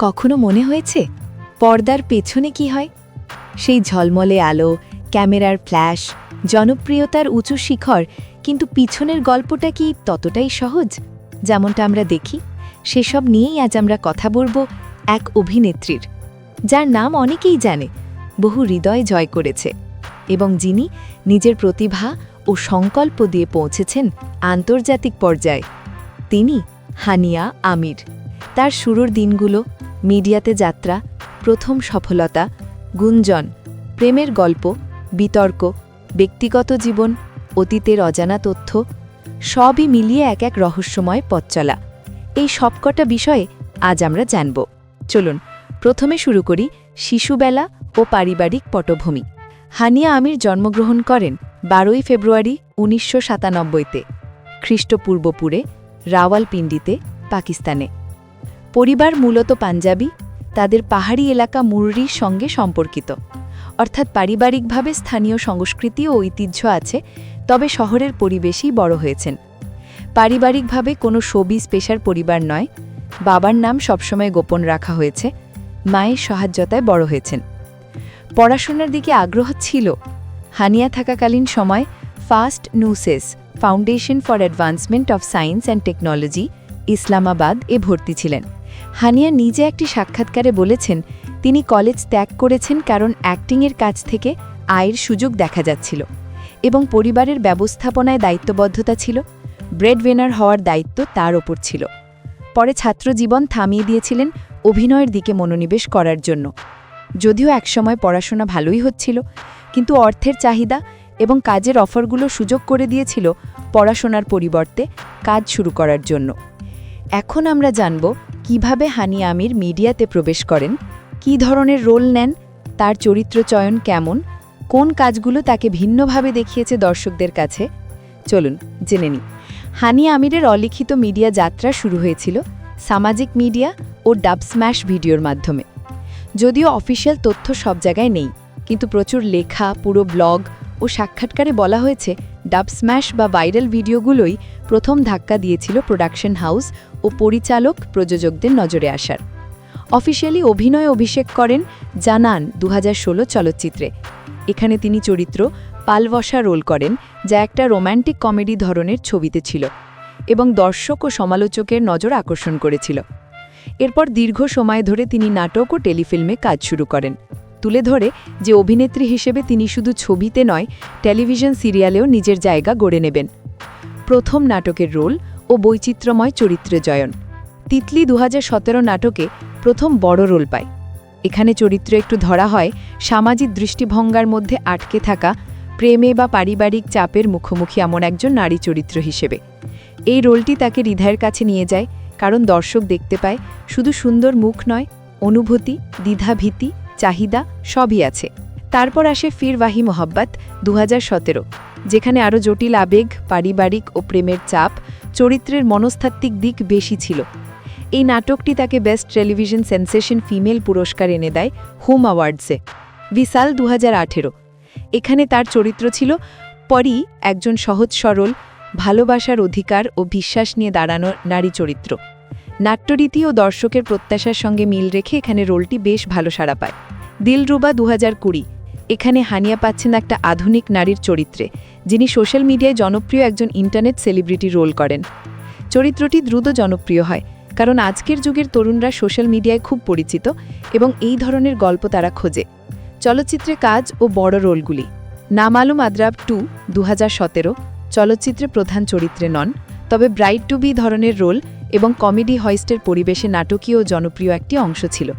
কখনো মনে হয়েছে পর্দার পেছনে কি হয়? সেই ঝলমলে আলো, ক্যামেরার ফ্ল্যাশ, জনপ্রিয়তার উঁচু শিখর, কিন্তু পিছনের গল্পটা কি ততটাই সহজ যেমনটা আমরা দেখি? সেসব নিয়েই আজ আমরা কথা বলবো এক অভিনেত্রীর, যার নাম অনেকেই জানে, বহু হৃদয় জয় করেছে এবং যিনি নিজের প্রতিভা ও সংকল্প দিয়ে পৌঁছেছেন আন্তর্জাতিক পর্যায়ে। তিনি হানিয়া আমির। তার শুরুর দিনগুলো, মিডিয়াতে যাত্রা, প্রথম সফলতা, গুঞ্জন, প্রেমের গল্প, বিতর্ক, ব্যক্তিগত জীবন, অতীতের অজানা তথ্য, সবই মিলিয়ে এক এক রহস্যময় পথ চলা। এই সবকটা বিষয়ে আজ আমরা জানব। চলুন প্রথমে শুরু করি শিশুবেলা ও পারিবারিক পটভূমি। হানিয়া আমির জন্মগ্রহণ করেন 12 ফেব্রুয়ারি 1997-তে খ্রিস্টপূর্বপুরে রাওয়ালপিন্ডিতে, পাকিস্তানে। পরিবার মূলত পাঞ্জাবি, তাদের পাহাড়ি এলাকা মুররির সঙ্গে সম্পর্কিত, অর্থাৎ পারিবারিকভাবে স্থানীয় সংস্কৃতি ও ঐতিহ্য আছে, তবে শহরের পরিবেশেই বড় হয়েছেন। পারিবারিকভাবে কোনো শোবিজ পেশার পরিবার নয়, বাবার নাম সবসময় গোপন রাখা হয়েছে, মায়ের সহায়তায় বড় হয়েছেন। পড়াশোনার দিকে আগ্রহ ছিল। হানিয়া থাকাকালীন সময় first NUCES foundation for advancement of science and technology, Islamabad এ ভর্তি ছিলেন। হানিয়া নিজে একটি সাক্ষাৎকারে বলেছেন, তিনি কলেজ ত্যাগ করেছেন কারণ অ্যাক্টিংয়ের কাছ থেকে আয়ের সুযোগ দেখা যাচ্ছিল এবং পরিবারের ব্যবস্থাপনায় দায়িত্ববদ্ধতা ছিল। ব্রেডউইনার হওয়ার দায়িত্ব তার ওপর ছিল। পরে ছাত্রজীবন থামিয়ে দিয়েছিলেন অভিনয়ের দিকে মনোনিবেশ করার জন্য। যদিও একসময় পড়াশোনা ভালোই হচ্ছিল, কিন্তু অর্থের চাহিদা এবং কাজের অফারগুলো সুযোগ করে দিয়েছিল পড়াশোনার পরিবর্তে কাজ শুরু করার জন্য। এখন আমরা জানব কিভাবে হানিয়া আমির মিডিয়াতে প্রবেশ করেন, কী ধরনের রোল নেন, তার চরিত্র চয়ন কেমন, কোন কাজগুলো তাকে ভিন্নভাবে দেখিয়েছে দর্শকদের কাছে। চলুন জেনে নিই। হানিয়া আমিরের অলিখিত মিডিয়া যাত্রা শুরু হয়েছিল সামাজিক মিডিয়া ও ডাব স্ম্যাশ ভিডিওর মাধ্যমে। যদিও অফিসিয়াল তথ্য সব জায়গায় নেই, কিন্তু প্রচুর লেখা, পুরো ব্লগ ও সাক্ষাৎকারে বলা হয়েছে ডাব স্ম্যাশ বা ভাইরাল ভিডিওগুলোই প্রথম ধাক্কা দিয়েছিল প্রোডাকশন হাউস ও পরিচালক প্রযোজকদের নজরে আসার। অফিসিয়ালি অভিনয় অভিষেক করেন জানান 2016 চলচ্চিত্রে। এখানে তিনি চরিত্র পালবসা রোল করেন, যা একটা রোম্যান্টিক কমেডি ধরনের ছবিতে ছিল এবং দর্শক ও সমালোচকের নজর আকর্ষণ করেছিল। এরপর দীর্ঘ সময় ধরে তিনি নাটক ও টেলিফিল্মে কাজ শুরু করেন, তুলে ধরে যে অভিনেত্রী হিসেবে তিনি শুধু ছবিতে নয়, টেলিভিশন সিরিয়ালেও নিজের জায়গা গড়ে নেবেন। প্রথম নাটকের রোল ও বৈচিত্র্যময় চরিত্রে জয়ন। তিতলি 2017 নাটকে প্রথম বড় রোল পায়। এখানে চরিত্র একটু ধরা হয় সামাজিক দৃষ্টিভঙ্গার মধ্যে আটকে থাকা, প্রেমে বা পারিবারিক চাপের মুখোমুখি এমন একজন নারী চরিত্র হিসেবে। এই রোলটি তাকে হৃদয়ের কাছে নিয়ে যায়, কারণ দর্শক দেখতে পায় শুধু সুন্দর মুখ নয়, অনুভূতি, দ্বিধাভীতি, চাহিদা সবই আছে। তারপর আসে ফির ওয়াহি মোহাব্বত 2017, যেখানে আরও জটিল আবেগ, পারিবারিক ও প্রেমের চাপ, চরিত্রের মনস্তাত্ত্বিক দিক বেশি ছিল। এই নাটকটি তাকে বেস্ট টেলিভিশন সেন্সেশন ফিমেল পুরস্কার এনে দেয় হোম অ্যাওয়ার্ডসে। ভিসাল 2018, এখানে তার চরিত্র ছিল পরি, একজন সহজ সরল, ভালোবাসার অধিকার ও বিশ্বাস নিয়ে দাঁড়ানো নারী চরিত্র। নাট্যরীতি ও দর্শকের প্রত্যাশার সঙ্গে মিল রেখে এখানে রোলটি বেশ ভালো সাড়া পায়। দিলরুবা 2020, এখানে হানিয়া পাচ্ছেন একটা আধুনিক নারীর চরিত্রে, যিনি সোশ্যাল মিডিয়ায় জনপ্রিয় একজন ইন্টারনেট সেলিব্রিটি রোল করেন। চরিত্রটি দ্রুত জনপ্রিয় হয়, কারণ আজকের যুগের তরুণরা সোশ্যাল মিডিয়ায় খুব পরিচিত এবং এই ধরনের গল্প তারা খোঁজে। চলচ্চিত্রে কাজ ও বড় রোলগুলি। নামালুম আদ্রাব 2 2017, চলচ্চিত্রে প্রধান চরিত্রে নন, তবে ব্রাইড টু বি ধরনের রোল এবং কমেডি হয়েস্টের পরিবেশে নাটকীয় ও জনপ্রিয় একটি অংশ ছিল।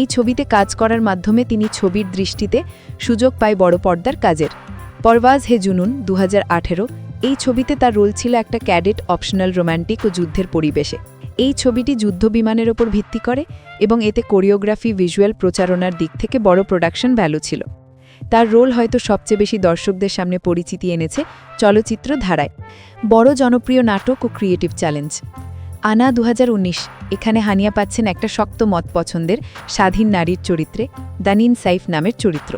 এই ছবিতে কাজ করার মাধ্যমে তিনি ছবির দৃষ্টিতে সুযোগ পায় বড় পর্দার কাজের। পরওয়াজ হে জুনুন 2018, এই ছবিতে তার রোল ছিল একটা ক্যাডেট অপশনাল রোম্যান্টিক ও যুদ্ধের পরিবেশে। এই ছবিটি যুদ্ধ বিমানের ওপর ভিত্তি করে এবং এতে কোরিওগ্রাফি, ভিজুয়াল, প্রচারণার দিক থেকে বড় প্রোডাকশন ভ্যালু ছিল। তার রোল হয়তো সবচেয়ে বেশি দর্শকদের সামনে পরিচিতি এনেছে চলচ্চিত্র ধারায়। বড় জনপ্রিয় নাটক ও ক্রিয়েটিভ চ্যালেঞ্জ। আনা 2019, এখানে হানিয়া পাচ্ছেন একটা শক্ত মত পছন্দের স্বাধীন নারীর চরিত্রে, দানিন সাইফ নামের চরিত্র।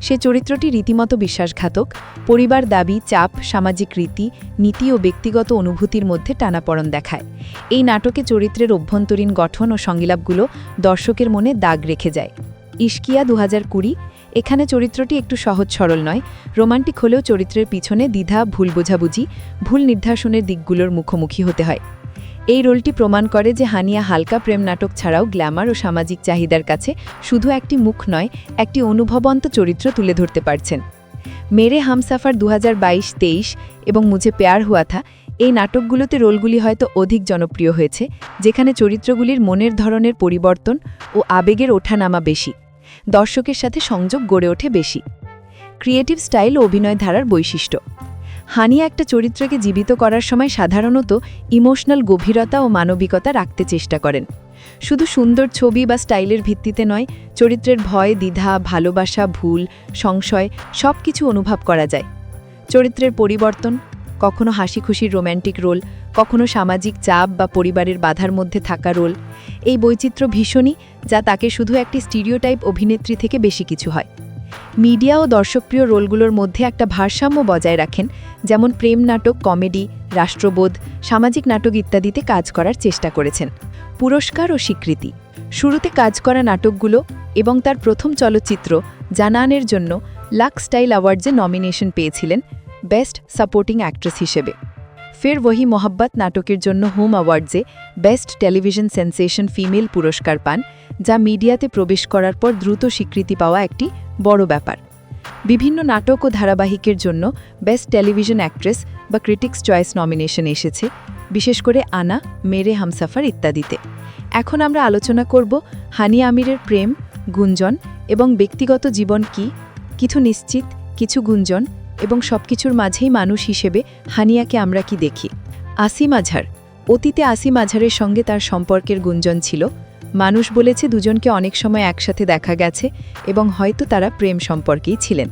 সে চরিত্রটি রীতিমতো বিশ্বাসঘাতক, পরিবার দাবি, চাপ, সামাজিক রীতি, নীতি ও ব্যক্তিগত অনুভূতির মধ্যে টানাপড়ন দেখায়। এই নাটকে চরিত্রের অভ্যন্তরীণ গঠন ও সংলাপগুলো দর্শকের মনে দাগ রেখে যায়। ইশকিয়া 2020। এখানে চরিত্রটি একটু সহজ সরল নয়, রোমান্টিক হলেও চরিত্রের পিছনে দ্বিধা, ভুল বোঝাবুঝি, ভুল নির্ধারণের দিকগুলোর মুখোমুখি হতে হয়। এই রোলটি প্রমাণ করে যে হানিয়া হালকা প্রেম নাটক ছাড়াও গ্ল্যামার ও সামাজিক চাহিদার কাছে শুধু একটি মুখ নয়, একটি অনুভবন্ত চরিত্র তুলে ধরতে পারছেন। মেরে হামসাফার 2022-23 এবং মুঝে প্যার হুয়া থা, এই নাটকগুলোতে রোলগুলি হয়তো অধিক জনপ্রিয় হয়েছে, যেখানে চরিত্রগুলির মনের ধরনের পরিবর্তন ও আবেগের ওঠানামা বেশি, দর্শকের সাথে সংযোগ গড়ে ওঠে বেশি। ক্রিয়েটিভ স্টাইল ও অভিনয় ধারার বৈশিষ্ট্য। হানিয়া একটা চরিত্রকে জীবিত করার সময় সাধারণত ইমোশনাল গভীরতা ও মানবিকতা রাখতে চেষ্টা করেন। শুধু সুন্দর ছবি বা স্টাইলের ভিত্তিতে নয়, চরিত্রের ভয়, দ্বিধা, ভালোবাসা, ভুল, সংশয় সব কিছু অনুভব করা যায়। চরিত্রের পরিবর্তন, কখনো হাসি খুশির রোম্যান্টিক রোল, কখনো সামাজিক চাপ বা পরিবারের বাধার মধ্যে থাকা রোল। এই বৈচিত্র্য ভীষণই, যা তাকে শুধু একটি স্টিরিওটাইপ অভিনেত্রী থেকে বেশি কিছু হয়। মিডিয়া ও দর্শকপ্রিয় রোলগুলোর মধ্যে একটা ভারসাম্য বজায় রাখেন, যেমন প্রেম নাটক, কমেডি, রাষ্ট্রবোধ, সামাজিক নাটক ইত্যাদিতে কাজ করার চেষ্টা করেছেন। পুরস্কার ও স্বীকৃতি। শুরুতে কাজ করা নাটকগুলো এবং তার প্রথম চলচ্চিত্র জানানের জন্য লাক্স স্টাইল অ্যাওয়ার্ডসে নমিনেশন পেয়েছিলেন বেস্ট সাপোর্টিং অ্যাক্ট্রেস হিসেবে। ফের ওহি মোহাব্বত নাটকের জন্য হোম অ্যাওয়ার্ডসে বেস্ট টেলিভিশন সেন্সেশন ফিমেল পুরস্কার পান, যা মিডিয়াতে প্রবেশ করার পর দ্রুত স্বীকৃতি পাওয়া একটি বড় ব্যাপার। বিভিন্ন নাটক ও ধারাবাহিকের জন্য বেস্ট টেলিভিশন অ্যাক্ট্রেস বা ক্রিটিক্স চয়েস নমিনেশন এসেছে, বিশেষ করে আনা, মেরে হামসাফার ইত্যাদিতে। এখন আমরা আলোচনা করব হানিয়া আমিরের প্রেম, গুঞ্জন এবং ব্যক্তিগত জীবন কি, কিছু নিশ্চিত, কিছু গুঞ্জন এবং সবকিছুর মাঝেই মানুষ হিসেবে হানিয়াকে আমরা কি দেখি। আসিম আজহার। অতীতে আসিম আজহারের সঙ্গে তার সম্পর্কের গুঞ্জন ছিল। মানুষ বলেছে দুজনকে অনেক সময় একসাথে দেখা গেছে এবং হয়তো তারা প্রেম সম্পর্কেই ছিলেন।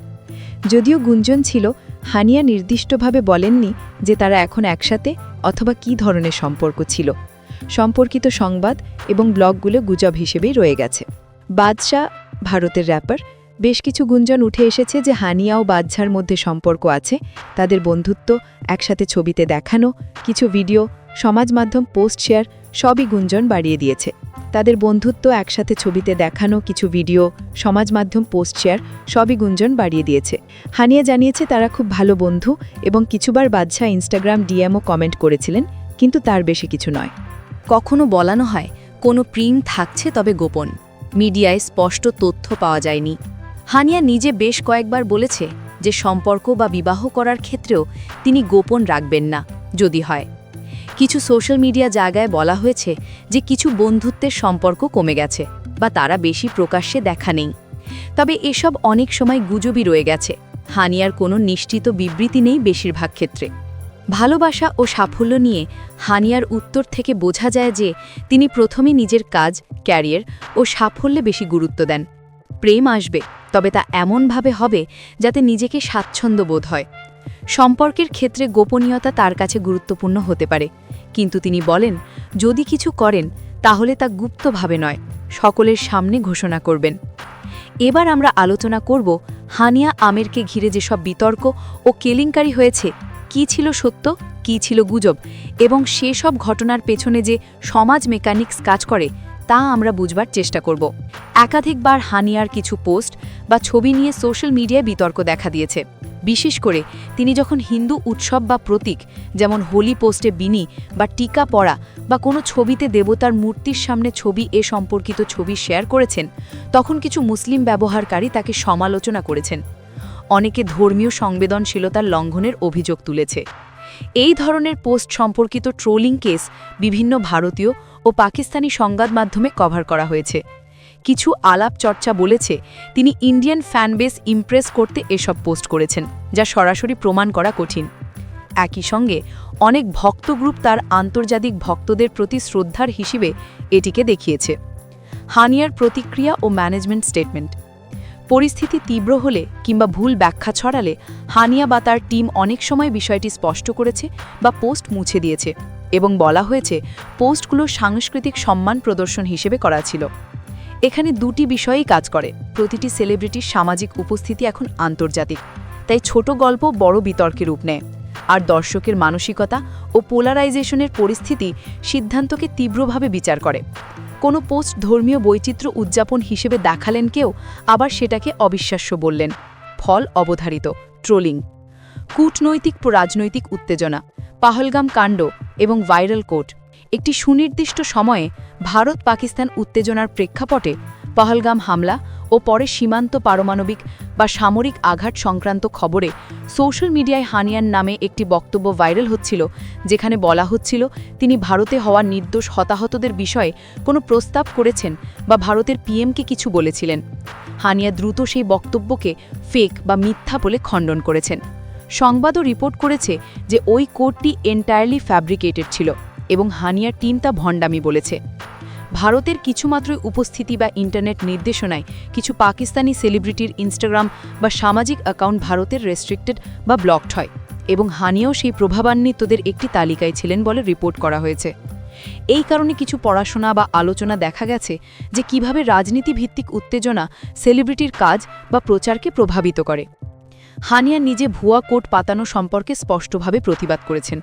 যদিও গুঞ্জন ছিল, হানিয়া নির্দিষ্টভাবে বলেননি যে তারা এখন একসাথে অথবা কী ধরনের সম্পর্ক ছিল। সম্পর্কিত সংবাদ এবং ব্লগগুলো গুজব হিসেবেই রয়ে গেছে। বাদশাহ, ভারতের র্যাপার। বেশ কিছু গুঞ্জন উঠে এসেছে যে হানিয়া ও বাদশার মধ্যে সম্পর্ক আছে। তাদের বন্ধুত্ব, একসাথে ছবিতে দেখানো, কিছু ভিডিও, সমাজ মাধ্যম পোস্ট শেয়ার সবই গুঞ্জন বাড়িয়ে দিয়েছে। তাদের বন্ধুত্ব, একসাথে ছবিতে দেখানো, কিছু ভিডিও, সমাজ মাধ্যম পোস্ট শেয়ার সবই গুঞ্জন বাড়িয়ে দিয়েছে। হানিয়া জানিয়েছে তারা খুব ভালো বন্ধু এবং কিছুবার বাদশাহ ইনস্টাগ্রাম ডিএমও কমেন্ট করেছিলেন, কিন্তু তার বেশি কিছু নয়। কখনো বলানো হয় কোনো প্রেম থাকছে, তবে গোপন। মিডিয়ায় স্পষ্ট তথ্য পাওয়া যায়নি। হানিয়া নিজে বেশ কয়েকবার বলেছে যে সম্পর্ক বা বিবাহ করার ক্ষেত্রেও তিনি গোপন রাখবেন না যদি হয়। কিছু সোশ্যাল মিডিয়া জায়গায় বলা হয়েছে যে কিছু বন্ধুত্বের সম্পর্ক কমে গেছে বা তারা বেশি প্রকাশ্যে দেখা নেই। তবে এসব অনেক সময় গুজবই রয়ে গেছে। হানিয়ার কোনো নিশ্চিত বিবৃতি নেই বেশিরভাগ ক্ষেত্রে। ভালোবাসা ও সাফল্য নিয়ে হানিয়ার উত্তর থেকে বোঝা যায় যে তিনি প্রথমে নিজের কাজ, ক্যারিয়ার ও সাফল্যে বেশি গুরুত্ব দেন। প্রেম আসবে, তবে তা এমনভাবে হবে যাতে নিজেকে স্বাচ্ছন্দ্য বোধ হয়। সম্পর্কের ক্ষেত্রে গোপনীয়তা তার কাছে গুরুত্বপূর্ণ হতে পারে, কিন্তু তিনি বলেন যদি কিছু করেন তাহলে তা গুপ্তভাবে নয়, সকলের সামনে ঘোষণা করবেন। এবার আমরা আলোচনা করব হানিয়া আমিরকে ঘিরে যেসব বিতর্ক ও কেলেঙ্কারি হয়েছে, কী ছিল সত্য, কী ছিল গুজব, এবং সেসব ঘটনার পেছনে যে সমাজ মেকানিক্স কাজ করে তা আমরা বুঝবার চেষ্টা করব। একাধিকবার হানিয়ার কিছু পোস্ট বা ছবি নিয়ে সোশ্যাল মিডিয়ায় বিতর্ক দেখা দিয়েছে। বিশেষ করে তিনি যখন হিন্দু উৎসব বা প্রতীক, যেমন হোলি পোস্টে বিনি বা টিকা পরা বা কোনো ছবিতে দেবতার মূর্তির সামনে ছবি সম্পর্কিত ছবি শেয়ার করেছেন, তখন কিছু মুসলিম ব্যবহারকারী তাকে সমালোচনা করেছেন। অনেকে ধর্মীয় সংবেদনশীলতার লঙ্ঘনের অভিযোগ তুলেছে। এই ধরনের পোস্ট সম্পর্কিত ট্রোলিং কেস বিভিন্ন ভারতীয় ও পাকিস্তানি সংবাদ মাধ্যমে কভার করা হয়েছে। কিছু আলাপ চর্চা বলেছে তিনি ইন্ডিয়ান ফ্যানবেস ইমপ্রেস করতে এসব পোস্ট করেছেন, যা সরাসরি প্রমাণ করা কঠিন। একই সঙ্গে অনেক ভক্ত গ্রুপ তার আন্তর্জাতিক ভক্তদের প্রতি শ্রদ্ধার হিসেবে এটিকে দেখিয়েছে। হানিয়ার প্রতিক্রিয়া ও ম্যানেজমেন্ট স্টেটমেন্ট। পরিস্থিতি তীব্র হলে কিংবা ভুল ব্যাখ্যা ছড়ালে হানিয়া বা তার টিম অনেক সময় বিষয়টি স্পষ্ট করেছে বা পোস্ট মুছে দিয়েছে এবং বলা হয়েছে পোস্টগুলো সাংস্কৃতিক সম্মান প্রদর্শন হিসেবে করা ছিল। এখানে দুটি বিষয়েই কাজ করে। প্রতিটি সেলিব্রিটির সামাজিক উপস্থিতি এখন আন্তর্জাতিক, তাই ছোট গল্প বড় বিতর্কে রূপ নেয়। আর দর্শকের মানসিকতা ও পোলারাইজেশনের পরিস্থিতি সিদ্ধান্তকে তীব্রভাবে বিচার করে। কোনো পোস্ট ধর্মীয় বৈচিত্র্য উদযাপন হিসেবে দেখালেন কেউ, আবার সেটাকে অবিশ্বাস্য বললেন। ফল অবধারিত: ট্রোলিং, কূটনৈতিক রাজনৈতিক উত্তেজনা, পাহলগাম কাণ্ড এবং ভাইরাল কোট। একটি সুনির্দিষ্ট সময়ে ভারত পাকিস্তান উত্তেজনার প্রেক্ষাপটে পাহলগাম হামলা ও পরে সীমান্ত পারমাণবিক বা সামরিক আঘাত সংক্রান্ত খবরে সোশ্যাল মিডিয়ায় হানিয়ার নামে একটি বক্তব্য ভাইরাল হচ্ছিল, যেখানে বলা হচ্ছিল তিনি ভারতে হওয়া নির্দোষ হতাহতদের বিষয়ে কোনো প্রস্তাব করেছেন বা ভারতের পিএমকে কিছু বলেছিলেন। হানিয়া দ্রুত সেই বক্তব্যকে ফেক বা মিথ্যা বলে খণ্ডন করেছেন। সংবাদও রিপোর্ট করেছে যে ওই কোডটি এন্টায়ারলি ফ্যাব্রিকেটেড ছিল এবং হানিয়ার টিম তা ভণ্ডামি বলেছে। ভারতের কিছুমাত্রই উপস্থিতি বা ইন্টারনেট নির্দেশনায় কিছু পাকিস্তানি সেলিব্রিটির ইনস্টাগ্রাম বা সামাজিক অ্যাকাউন্ট ভারতের রেস্ট্রিক্টেড বা ব্লকড হয় এবং হানিয়াও সেই প্রভাবান্বিতদের একটি তালিকায় ছিলেন বলে রিপোর্ট করা হয়েছে। এই কারণে কিছু পড়াশোনা বা আলোচনা দেখা গেছে যে কিভাবে রাজনীতিভিত্তিক উত্তেজনা সেলিব্রিটির কাজ বা প্রচারকে প্রভাবিত করে। হানিয়া নিজে ভুয়া কোট পাতানো সম্পর্কে স্পষ্টভাবে প্রতিবাদ করেছেন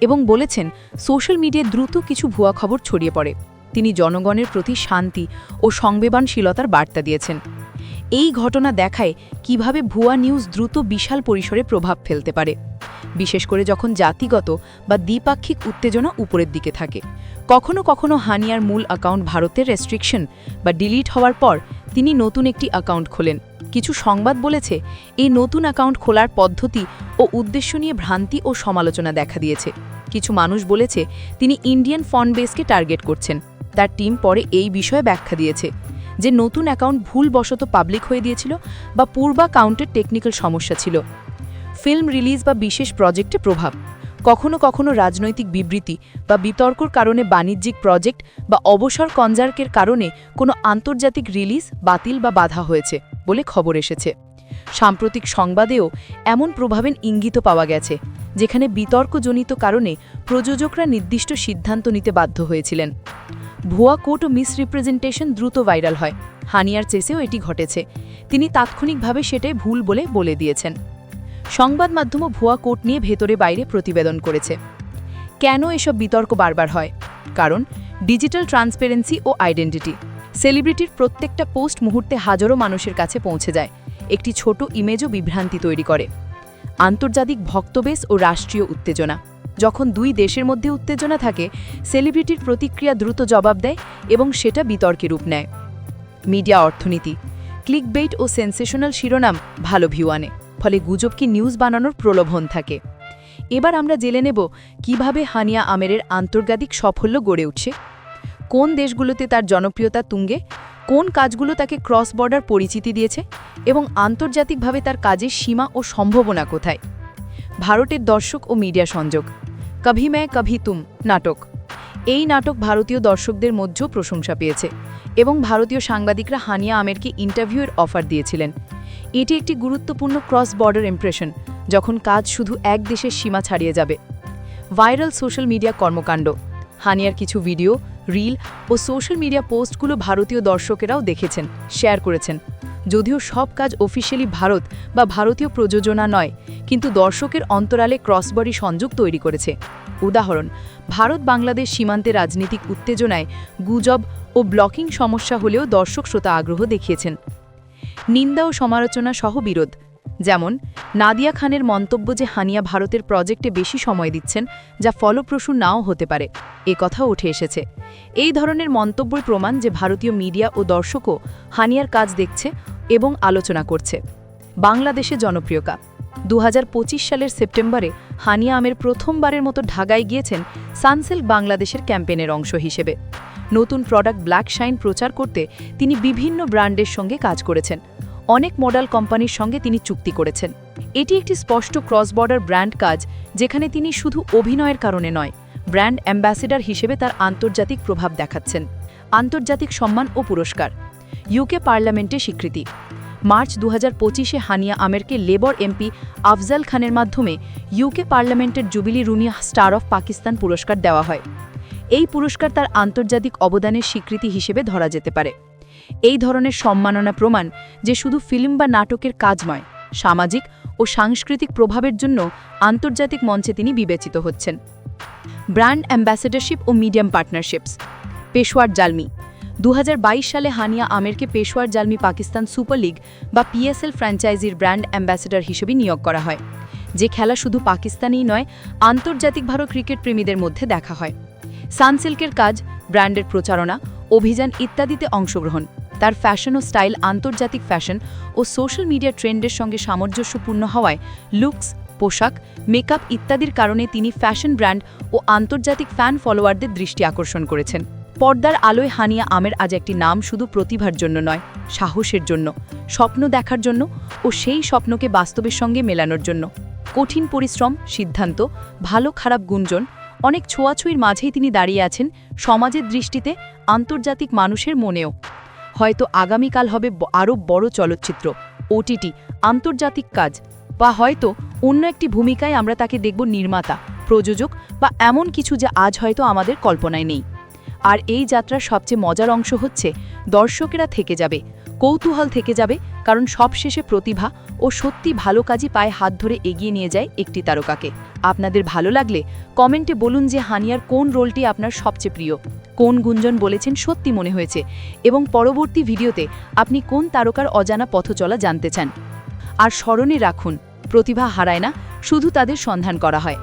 এবং বলেছেন সোশ্যাল মিডিয়ায় দ্রুত কিছু ভুয়া খবর ছড়িয়ে পড়ে। তিনি জনগণের প্রতি শান্তি ও সংবেদনশীলতার বার্তা দিয়েছেন। এই ঘটনা দেখায় কিভাবে ভুয়া নিউজ দ্রুত বিশাল পরিসরে প্রভাব ফেলতে পারে, বিশেষ করে যখন জাতিগত বা দ্বিপাক্ষিক উত্তেজনা উপরের দিকে থাকে। কখনো কখনো হানিয়ার মূল অ্যাকাউন্ট ভারতের রেস্ট্রিকশন বা ডিলিট হওয়ার পর তিনি নতুন একটি অ্যাকাউন্ট খোলেন। কিছু সংবাদ বলেছে এই নতুন অ্যাকাউন্ট খোলার পদ্ধতি ও উদ্দেশ্য নিয়ে ভ্রান্তি ও সমালোচনা দেখা দিয়েছে। কিছু মানুষ বলেছে তিনি ইন্ডিয়ান ফন বেসকে টার্গেট করছেন। তার টিম পরে এই বিষয়ে ব্যাখ্যা দিয়েছে যে নতুন অ্যাকাউন্ট ভুলবশত পাবলিক হয়ে দিয়েছিল বা পূর্বাকাউন্টের টেকনিক্যাল সমস্যা ছিল। ফিল্ম রিলিজ বা বিশেষ প্রজেক্টে প্রভাব, কখনো কখনো রাজনৈতিক বিবৃতি বা বিতর্কর কারণে বাণিজ্যিক প্রজেক্ট বা অবসর কনজার্কের কারণে কোনো আন্তর্জাতিক রিলিজ বাতিল বা বাধা হয়েছে বলে খবর এসেছে। সাম্প্রতিক সংবাদেও এমন প্রভাবের ইঙ্গিত পাওয়া গেছে, যেখানে বিতর্কজনিত কারণে প্রযোজকরা নির্দিষ্ট সিদ্ধান্ত নিতে বাধ্য হয়েছিলেন। ভুয়া কোট ও মিসরিপ্রেজেন্টেশন দ্রুত ভাইরাল হয়। হানিয়ার চেসেও এটি ঘটেছে। তিনি তাৎক্ষণিকভাবে সেটাই ভুল বলে দিয়েছেন। সংবাদ মাধ্যমও ভুয়া কোট নিয়ে ভেতরে বাইরে প্রতিবেদন করেছে। কেন এসব বিতর্ক বারবার হয়? কারণ ডিজিটাল ট্রান্সপারেন্সি ও আইডেন্টিটি। সেলিব্রিটির প্রত্যেকটা পোস্ট মুহূর্তে হাজারো মানুষের কাছে পৌঁছে যায়, একটি ছোট ইমেজও বিভ্রান্তি তৈরি করে। আন্তর্জাতিক ভক্তবেশ ও রাষ্ট্রীয় উত্তেজনা। যখন দুই দেশের মধ্যে উত্তেজনা থাকে, সেলিব্রিটির প্রতিক্রিয়া দ্রুত জবাব দেয় এবং সেটা বিতর্কে রূপ নেয়। মিডিয়া অর্থনীতি। ক্লিকবেইট ও সেন্সেশনাল শিরোনাম ভালো ভিউ আনে, ফলে গুজবকে নিউজ বানানোর প্রলোভন থাকে। এবার আমরা জেনে নেব কিভাবে হানিয়া আমেরের আন্তর্জাতিক সাফল্য গড়ে উঠছে, কোন দেশগুলোতে তার জনপ্রিয়তা তুঙ্গে, কোন কাজগুলো তাকে ক্রস বর্ডার পরিচিতি দিয়েছে এবং আন্তর্জাতিকভাবে তার কাজের সীমা ও সম্ভাবনা কোথায়। ভারতের দর্শক ও মিডিয়া সংযোগ। কভি मैं কভি তুম নাটক। এই নাটক ভারতীয় দর্শকদের মধ্যেও প্রশংসা পেয়েছে এবং ভারতীয় সাংবাদিকরা হানিয়া আমেরকে ইন্টারভিউয়ের অফার দিয়েছিলেন। এটি একটি গুরুত্বপূর্ণ ক্রস বর্ডার ইমপ্রেশন, যখন কাজ শুধু এক দেশের সীমা ছাড়িয়ে যাবে। ভাইরাল সোশ্যাল মিডিয়া কর্মকাণ্ড। হানিয়ার কিছু ভিডিও, রিল ও সোশ্যাল মিডিয়া পোস্টগুলো ভারতীয় দর্শকেরাও দেখেছেন, শেয়ার করেছেন। যদিও সব কাজ অফিসিয়ালি ভারত বা ভারতীয় প্রযোজনা নয়, কিন্তু দর্শকের অন্তরালে ক্রসবডি সংযোগ তৈরি করেছে। উদাহরণ, ভারত বাংলাদেশ সীমান্তে রাজনৈতিক উত্তেজনায় গুজব ও ব্লকিং সমস্যা হলেও দর্শক শ্রোতা আগ্রহ দেখিয়েছেন। নিন্দা ও সমালোচনা সহ বিরোধ, যেমন নাদিয়া খানের মন্তব্য যে হানিয়া ভারতের প্রজেক্টে বেশি সময় দিচ্ছেন, যা ফলপ্রসূ নাও হতে পারে, এ কথাও উঠে এসেছে। এই ধরনের মন্তব্যই প্রমাণ যে ভারতীয় মিডিয়া ও দর্শকও হানিয়ার কাজ দেখছে এবং আলোচনা করছে। বাংলাদেশে জনপ্রিয়তা। 2025 সালের সেপ্টেম্বরে হানিয়া আমের প্রথমবারের মতো ঢাকায় গিয়েছেন সানসিল্ক বাংলাদেশের ক্যাম্পেইনের অংশ হিসেবে। নতুন প্রোডাক্ট ব্ল্যাক শাইন প্রচার করতে তিনি বিভিন্ন ব্র্যান্ডের সঙ্গে কাজ করেছেন। অনেক মডেল কোম্পানির সঙ্গে তিনি চুক্তি করেছেন। এটি একটি স্পষ্ট ক্রস বর্ডার ব্র্যান্ড কাজ, যেখানে তিনি শুধু অভিনয়ের কারণে নয়, ব্র্যান্ড অ্যাম্বাসেডর হিসেবে তার আন্তর্জাতিক প্রভাব দেখাচ্ছেন। আন্তর্জাতিক সম্মান ও পুরস্কার। ইউকে পার্লামেন্টে স্বীকৃতি। মার্চ 2025-এ হানিয়া আমেরকে লেবার এমপি আফজাল খানের মাধ্যমে ইউকে পার্লামেন্টের জুবিলি রুমিয়া স্টার অফ পাকিস্তান পুরস্কার দেওয়া হয়। এই পুরস্কার তার আন্তর্জাতিক অবদানের স্বীকৃতি হিসেবে ধরা যেতে পারে। এই ধরনের সম্মাননা প্রমাণ যে শুধু ফিল্ম বা নাটকের কাজ নয়, সামাজিক ও সাংস্কৃতিক প্রভাবের জন্য আন্তর্জাতিক মঞ্চে তিনি বিবেচিত হচ্ছেন। ব্র্যান্ড অ্যাম্বাসেডরশিপ ও মিডিয়াম পার্টনারশিপস। পেশোয়ার জালমি। 2022 সালে হানিয়া আমেরকে পেশোয়ার জালমি পাকিস্তান সুপার লিগ বা পিএসএল ফ্র্যাঞ্চাইজির ব্র্যান্ড অ্যাম্বাসেডর হিসেবে নিয়োগ করা হয়, যে খেলা শুধু পাকিস্তানেই নয়, আন্তর্জাতিকভাবে ক্রিকেট প্রেমীদের মধ্যে দেখা হয়। সানসিল্কের কাজ, ব্র্যান্ডের প্রচারণা, অভিযান ইত্যাদিতে অংশগ্রহণ। তার ফ্যাশন ও স্টাইল আন্তর্জাতিক ফ্যাশন ও সোশ্যাল মিডিয়া ট্রেন্ডের সঙ্গে সামঞ্জস্যপূর্ণ হওয়ায় লুকস, পোশাক, মেকআপ ইত্যাদির কারণে তিনি ফ্যাশন ব্র্যান্ড ও আন্তর্জাতিক ফ্যান ফলোয়ারদের দৃষ্টি আকর্ষণ করেছেন। পর্দার আলোয় হানিয়া আমের আজ একটি নাম শুধু প্রতিভার জন্য নয়, সাহসের জন্য, স্বপ্ন দেখার জন্য ও সেই স্বপ্নকে বাস্তবের সঙ্গে মেলানোর জন্য। কঠিন পরিশ্রম, সিদ্ধান্ত, ভালো খারাপ গুঞ্জন, অনেক ছোঁয়াছুঁয়ির মাঝেই তিনি দাঁড়িয়ে আছেন সমাজের দৃষ্টিতে, আন্তর্জাতিক মানুষের মনেও। হয়তো আগামীকাল হবে আরও বড় চলচ্চিত্র, ওটিটি, আন্তর্জাতিক কাজ, বা হয়তো অন্য একটি ভূমিকায় আমরা তাকে দেখব নির্মাতা, প্রযোজক বা এমন কিছু যা আজ হয়তো আমাদের কল্পনায় নেই। আর এই যাত্রার সবচেয়ে মজার অংশ হচ্ছে দর্শকেরা থেকে যাবে, কৌতূহল থেকে যাবে, কারণ সবশেষে প্রতিভা ও সত্যি ভালো কাজই পায়ে হাত ধরে এগিয়ে নিয়ে যায় একটি তারকাকে। আপনাদের ভালো লাগলে কমেন্টে বলুন যে হানিয়ার কোন রোলটি আপনার সবচেয়ে প্রিয়, কোন গুঞ্জন বলেছেন সত্যি মনে হয়েছে, এবং পরবর্তী ভিডিওতে আপনি কোন তারকার অজানা পথচলা জানতে চান। আর স্মরণে রাখুন, প্রতিভা হারায় না, শুধু তাদের সন্ধান করা হয়।